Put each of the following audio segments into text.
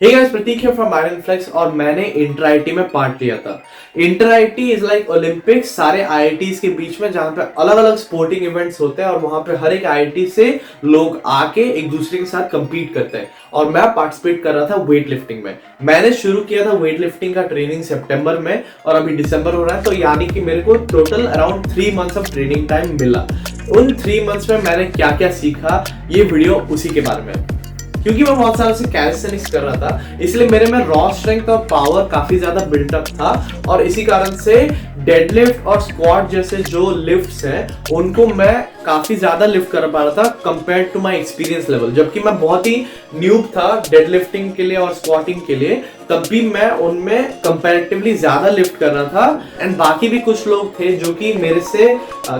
Hey guys, प्रतीक है from iron flex और मैंने इंटर आईटी में पार्ट लिया था। Inter IT is like Olympics सारे आईआईटीज के बीच में, जहां पे अलग अलग स्पोर्टिंग इवेंट्स होते हैं और वहां पे हर एक आईआईटी से लोग आके एक दूसरे के साथ compete करते हैं। और मैं पार्टिसिपेट कर रहा था वेट लिफ्टिंग में। मैंने शुरू किया था वेट लिफ्टिंग का ट्रेनिंग सितंबर में और अभी दिसंबर हो रहा है, तो यानी कि मेरे को total around 3 months of training time मिला। उन 3 मंथ्स में मैंने क्या क्या सीखा, ये वीडियो उसी के बारे में है। क्योंकि मैं बहुत सालों से कैलिस्थेनिक्स कर रहा था, इसलिए मेरे में रॉ स्ट्रेंथ और पावर काफी ज्यादा बिल्टअप था और इसी कारण से डेडलिफ्ट और स्क्वाट जैसे जो लिफ्ट्स हैं उनको मैं काफी ज्यादा लिफ्ट कर पा रहा था compare to my experience level. जबकि मैं बहुत ही न्यूब था डेडलिफ्टिंग के लिए और स्क्वाटिंग के लिए, तब भी मैं उनमें कंपैरेटिवली ज्यादा लिफ्ट कर रहा था। एंड बाकी भी कुछ लोग थे जो कि मेरे से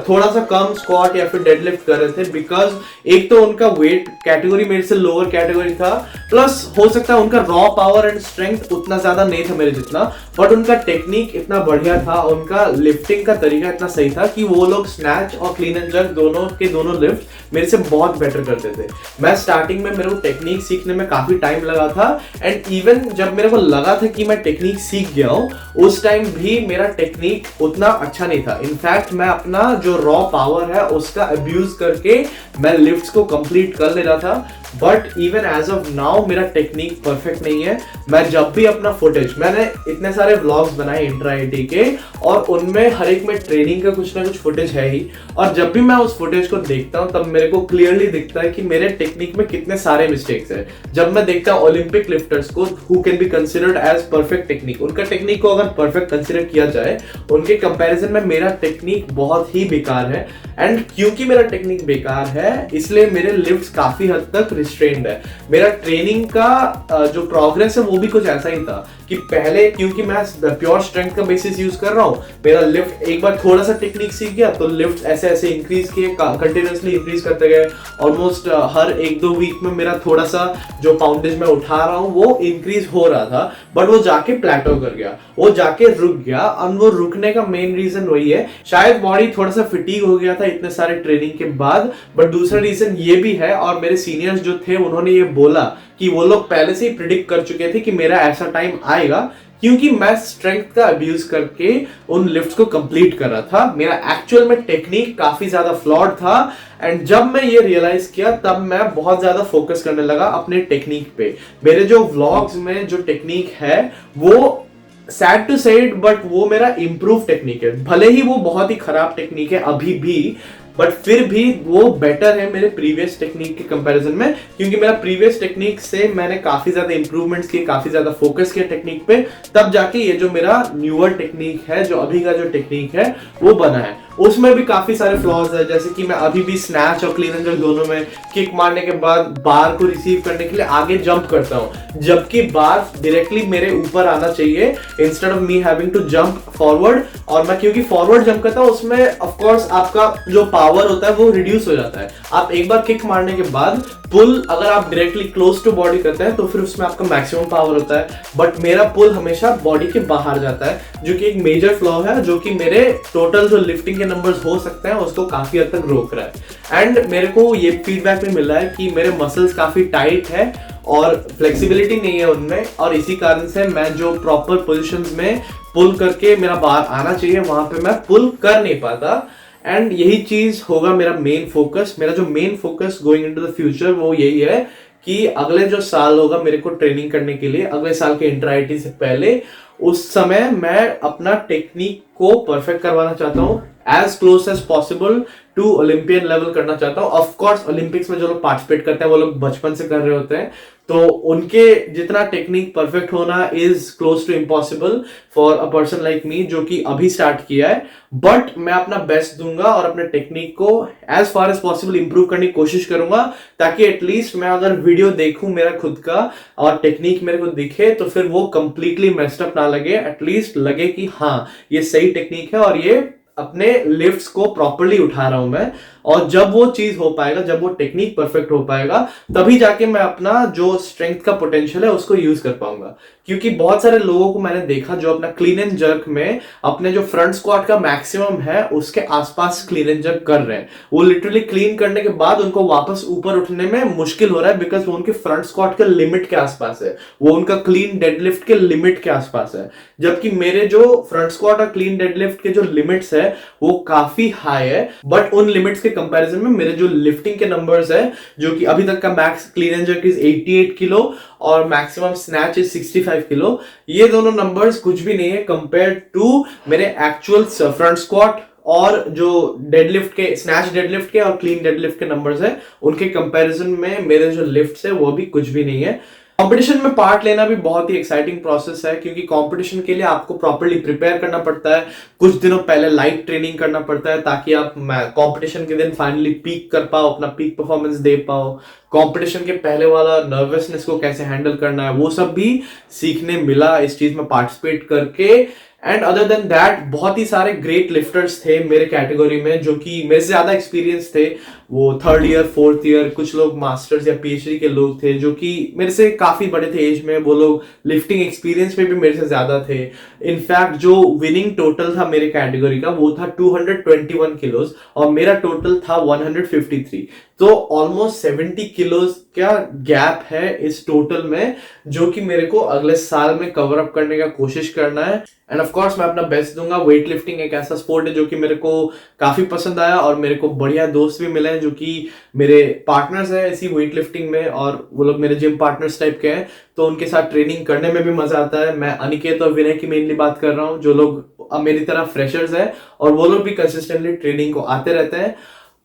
थोड़ा सा कम स्क्वाट या फिर डेडलिफ्ट कर रहे थे, बिकॉज एक तो उनका वेट कैटेगरी मेरे से लोअर कैटेगरी था, प्लस हो सकता है उनका रॉ पावर एंड स्ट्रेंथ उतना ज्यादा नहीं था मेरे जितना, बट उनका टेक्निक इतना बढ़िया था, उनका लिफ्टिंग का तरीका इतना सही था कि वो लोग स्नैच और क्लीन एंड जर्क दोनों के दोनों लिफ्ट मेरे से बहुत बेटर करते थे। मैं स्टार्टिंग में मेरे को टेक्निक सीखने में काफी टाइम लगा था एंड इवन जब मेरे को लगा था कि मैं टेक्निक सीख गया हूं, उस टाइम भी मेरा टेक्निक उतना अच्छा नहीं था। इनफैक्ट मैं अपना जो रॉ पावर है उसका अब्यूज करके मैं लिफ्ट्स को कंप्लीट कर ले रहा था, but even as of now मेरा टेक्निक परफेक्ट नहीं है। मैं जब भी अपना फुटेज, मैंने इतने सारे व्लॉग्स बनाए इंटर आईटी के और उनमें हर एक में ट्रेनिंग का कुछ ना कुछ फुटेज है ही, और जब भी मैं उस फुटेज को देखता हूं तब मेरे को क्लियरली दिखता है कि मेरे टेक्निक में कितने सारे मिस्टेक्स हैं। जब मैं देखता हूं ओलंपिक लिफ्टर्स को who can be considered as perfect technique, उनका टेक्निक को अगर परफेक्ट कंसिडर किया जाए, उनके कंपैरिजन में मेरा टेक्निक बहुत ही बेकार है। एंड क्योंकि मेरा टेक्निक बेकार है इसलिए मेरे लिफ्ट्स काफी हद तक रिस्ट्रेन्ड है। मेरा ट्रेनिंग का जो प्रोग्रेस है वो भी कुछ ऐसा ही था कि पहले क्योंकि मैं प्योर स्ट्रेंथ का बेसिस यूज कर रहा हूं, मेरा लिफ्ट एक बार थोड़ा सा टेक्निक सीख गया तो लिफ्ट ऐसे ऐसे इंक्रीज किए, कंटिन्यूअसली इंक्रीज करते गए। ऑलमोस्ट हर 1-2 वीक में मेरा थोड़ा सा जो पाउंडेज मैं उठा रहा हूं वो इंक्रीज हो रहा था, बट वो जाके प्लेटो कर गया, वो जाके रुक गया। और वो रुकने का मेन रीजन वही है, शायद बॉडी थोड़ा सा फिटीग हो गया था इतने सारे ट्रेनिंग के बाद, बट दूसरा रीजन ये भी है, और मेरे सीनियर्स जो थे उन्होंने ये बोला कि वो लोग पहले से ही प्रिडिक्ट कर चुके थे कि मेरा ऐसा टाइम आएगा, क्योंकि मैं स्ट्रेंथ का अब्यूज करके उन लिफ्ट्स को कंप्लीट कर रहा था। मेरा एक्चुअल में टेक्निक काफी ज्यादा फ्लॉड था एंड जब मैं ये रियलाइज किया तब मैं बहुत ज्यादा फोकस करने लगा अपने टेक्निक पे। मेरे जो व्लॉग्स में जो टेक्निक है वो सैड टू सेड बट वो मेरा इंप्रूव टेक्निक है, भले ही वो बहुत ही खराब टेक्निक है अभी भी, बट फिर भी वो बेटर है मेरे प्रीवियस टेक्निक के कंपैरिजन में, क्योंकि मेरा प्रीवियस टेक्निक से मैंने काफी ज्यादा इंप्रूवमेंट्स किए, काफी ज्यादा फोकस किया टेक्निक पे, तब जाके ये जो मेरा न्यूअर टेक्निक है, जो अभी का जो टेक्निक है वो बना है। उसमें भी काफी सारे फ्लॉज है, जैसे कि मैं अभी भी स्नैच और क्लीन एंड जर्क दोनों में किक मारने के बाद बार को रिसीव करने के लिए आगे जंप करता हूं, जबकि बार डायरेक्टली मेरे ऊपर आना चाहिए instead of me having to jump forward. और मैं क्योंकि फॉरवर्ड जंप करता हूं उसमें ऑफ कोर्स आपका जो पावर होता है वो रिड्यूस हो जाता है। आप एक बार किक मारने के बाद पुल अगर आप डायरेक्टली क्लोज टू बॉडी करते हैं तो फिर उसमें आपका मैक्सिमम पावर होता है, बट मेरा पुल हमेशा बॉडी के बाहर जाता है, जो कि एक मेजर फ्लॉ है, जो कि मेरे टोटल जो लिफ्टिंग के नंबर्स हो सकते हैं उसको काफी हद तक रोक रहा है। एंड मेरे को ये फीडबैक में मिला है कि मेरे मसल्स काफी टाइट है और फ्लेक्सिबिलिटी नहीं है उनमें, और इसी कारण से मैं जो प्रॉपर पोजिशंस में पुल करके मेरा बार आना चाहिए वहां पे मैं पुल कर नहीं पाता। एंड यही चीज होगा मेरा मेन फोकस। मेरा जो main focus going into the future वो यही है कि अगले जो साल होगा मेरे को ट्रेनिंग करने के लिए, अगले साल के इंटर आईटी से पहले, उस समय मैं अपना टेक्निक को परफेक्ट करवाना चाहता हूँ, as close as possible to Olympian level करना चाहता हूँ। ऑफ कोर्स ओलंपिक्स में जो लोग पार्टिसिपेट करते हैं वो लोग बचपन से कर रहे होते हैं, तो उनके जितना टेक्निक परफेक्ट होना is close to impossible for a person like me जो कि अभी स्टार्ट किया है। बट मैं अपना बेस्ट दूंगा और अपने टेक्निक को as far as possible improve करने की कोशिश करूंगा, ताकि एटलीस्ट मैं अगर वीडियो देखूं मेरा खुद का और टेक्निक मेरे को दिखे तो फिर वो कंप्लीटली मेस्ड अप ना लगे, एटलीस्ट लगे कि हाँ ये सही टेक्निक है और ये अपने लिफ्ट्स को प्रॉपर्ली उठा रहा हूं मैं। और जब वो चीज हो पाएगा, जब वो टेक्निक परफेक्ट हो पाएगा, तभी जाके मैं अपना जो स्ट्रेंथ का पोटेंशियल है उसको यूज कर पाऊंगा। क्योंकि बहुत सारे लोगों को मैंने देखा जो अपना क्लीन एंड जर्क में अपने जो फ्रंट स्क्वाट का मैक्सिमम है उसके आसपास क्लीन एंड जर्क कर रहे हैं। वो लिटरली क्लीन करने के बाद उनको वापस ऊपर उठने में मुश्किल हो रहा है, बिकॉज वो उनके फ्रंट स्क्वाट के लिमिट के आसपास है, वो उनका क्लीन डेडलिफ्ट के लिमिट के आसपास है। जबकि मेरे जो फ्रंट स्क्वाट और क्लीन डेडलिफ्ट के जो लिमिट्स है वो काफी हाई है, बट उन लिमिट्स के कंपैरिजन में मेरे जो लिफ्टिंग के नंबर्स है, जो कि अभी तक का max clean and jerk is 88 kilo और मैक्सिमम स्नैच इज 65 किलो, ये दोनों नंबर्स कुछ भी नहीं है कंपेयर टू मेरे एक्चुअल फ्रंट स्क्वाट और जो डेडलिफ्ट के, स्नैच डेडलिफ्ट के और क्लीन डेडलिफ्ट के नंबर्स है, उनके कंपैरिजन में मेरे जो लिफ्ट्स है वो भी कुछ भी नहीं है। कंपटीशन में पार्ट लेना भी बहुत ही एक्साइटिंग प्रोसेस है, क्योंकि कंपटीशन के लिए आपको प्रॉपर्ली प्रिपेयर करना पड़ता है। कुछ दिनों पहले लाइट ट्रेनिंग करना पड़ता है ताकि आप कंपटीशन के दिन फाइनली पीक कर पाओ, अपना पीक परफॉर्मेंस दे पाओ। कंपटीशन के पहले वाला नर्वसनेस को कैसे हैंडल करना है वो सब भी सीखने मिला इस चीज में पार्टिसिपेट करके। एंड अदर देन दैट बहुत ही सारे ग्रेट लिफ्टर्स थे मेरे कैटेगरी में जो कि मेरे से ज्यादा एक्सपीरियंस थे। वो 3rd ईयर 4th ईयर, कुछ लोग मास्टर्स या पीएचडी के लोग थे जो कि मेरे से काफी बड़े थे एज में। वो लोग लिफ्टिंग एक्सपीरियंस में भी मेरे से ज्यादा थे। इनफैक्ट जो विनिंग टोटल था मेरे कैटेगरी का वो था 221 किलोज और मेरा टोटल था 153। तो ऑलमोस्ट 70 किलोज का गैप है इस टोटल में, जो कि मेरे को अगले साल में कवर अप करने का कोशिश करना है। एंड ऑफ कोर्स मैं अपना बेस्ट दूंगा। वेट लिफ्टिंग एक ऐसा स्पोर्ट है जो कि मेरे को काफी पसंद आया और मेरे को बढ़िया दोस्त भी मिले हैं जो कि मेरे पार्टनर्स हैं इसी वेट लिफ्टिंग में, और वो लोग मेरे जिम पार्टनर्स टाइप के हैं, तो उनके साथ ट्रेनिंग करने में भी मजा आता है। मैं अनिकेत और विनय की मेनली बात कर रहा हूँ, जो लोग अब मेरी तरह फ्रेशर्स हैं और वो लोग भी कंसिस्टेंटली ट्रेनिंग को आते रहते हैं।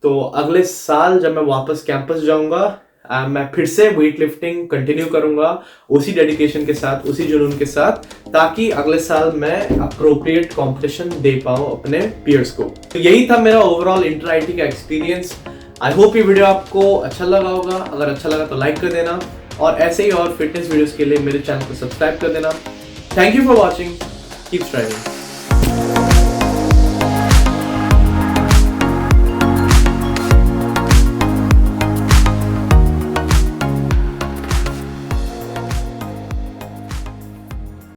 तो अगले साल जब मैं वापस कैंपस जाऊंगा मैं फिर से वेट लिफ्टिंग कंटिन्यू करूंगा उसी डेडिकेशन के साथ, उसी जुनून के साथ, ताकि अगले साल मैं अप्रोप्रिएट कंपटीशन दे पाऊं अपने पीयर्स को। तो यही था मेरा ओवरऑल इंटर आईटी का एक्सपीरियंस। आई होप ये वीडियो आपको अच्छा लगा होगा। अगर अच्छा लगा तो लाइक कर देना और ऐसे ही और फिटनेस वीडियोस के लिए मेरे चैनल को सब्सक्राइब कर देना। Thank you for watching, keep striving.